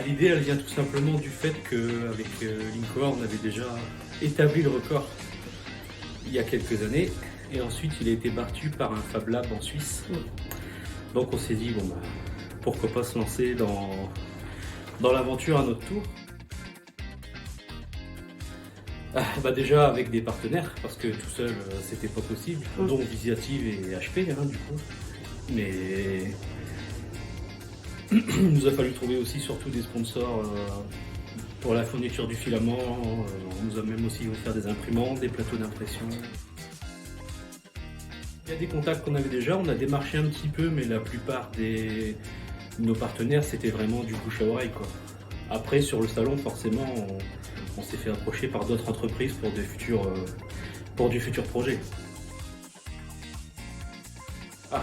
L'idée, elle vient tout simplement du fait qu'avec Linkoa, on avait déjà établi le record il y a quelques années. Et ensuite, il a été battu par un Fab Lab en Suisse. Donc on s'est dit, bon, bah, pourquoi pas se lancer dans l'aventure à notre tour. Déjà avec des partenaires, parce que tout seul, c'était pas possible, dont Visiative et HP, du coup. Mais il nous a fallu trouver aussi surtout des sponsors pour la fourniture du filament. On nous a même aussi offert des imprimantes, des plateaux d'impression. Il y a des contacts qu'on avait déjà, on a démarché un petit peu, mais la plupart de nos partenaires, c'était vraiment du bouche à oreille, quoi. Après, sur le salon, forcément, on s'est fait approcher par d'autres entreprises pour du futur projet.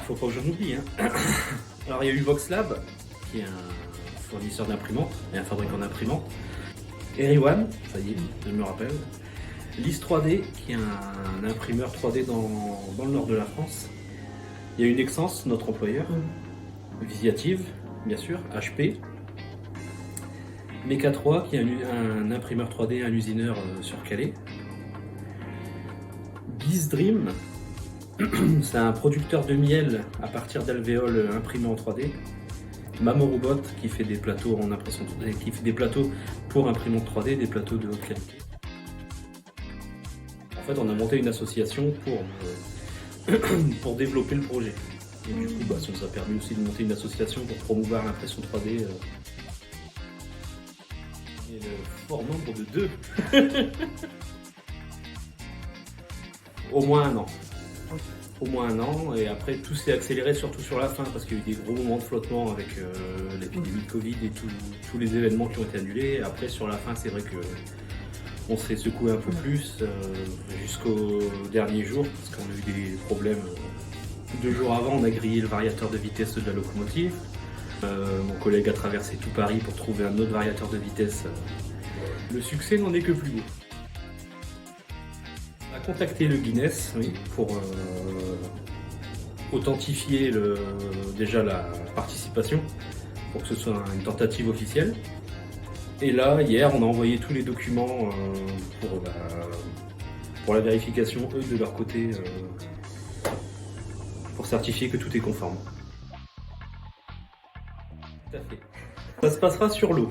Faut pas que j'en oublie. Alors, il y a eu VoxLab, qui est un fournisseur d'imprimantes et un fabricant d'imprimantes. Eriwan, ça y est, je me rappelle. Lys 3D, qui est un imprimeur 3D dans le nord de la France. Il y a eu Nexens, notre employeur. Visiative, bien sûr. HP. Mecha 3, qui est un imprimeur 3D, un usineur sur Calais. Bizdream, c'est un producteur de miel à partir d'alvéoles imprimés en 3D. Mamorobot, qui fait des plateaux en impression 3D, qui fait des plateaux pour imprimante 3D, des plateaux de haute qualité. En fait, on a monté une association pour développer le projet. Et du coup, ça nous a permis aussi de monter une association pour promouvoir l'impression 3D. Et le fort nombre de 2. Au moins un an. Au moins un an, et après tout s'est accéléré surtout sur la fin parce qu'il y a eu des gros moments de flottement avec l'épidémie de Covid et tous les événements qui ont été annulés. Et après sur la fin, c'est vrai que on s'est secoué un peu plus jusqu'au dernier jour parce qu'on a eu des problèmes. 2 jours avant, on a grillé le variateur de vitesse de la locomotive. Mon collègue a traversé tout Paris pour trouver un autre variateur de vitesse. Le succès n'en est que plus beau. On a contacté le Guinness pour authentifier déjà la participation, pour que ce soit une tentative officielle. Et là, hier, on a envoyé tous les documents pour la vérification, eux, de leur côté, pour certifier que tout est conforme. Tout à fait. Ça se passera sur l'eau.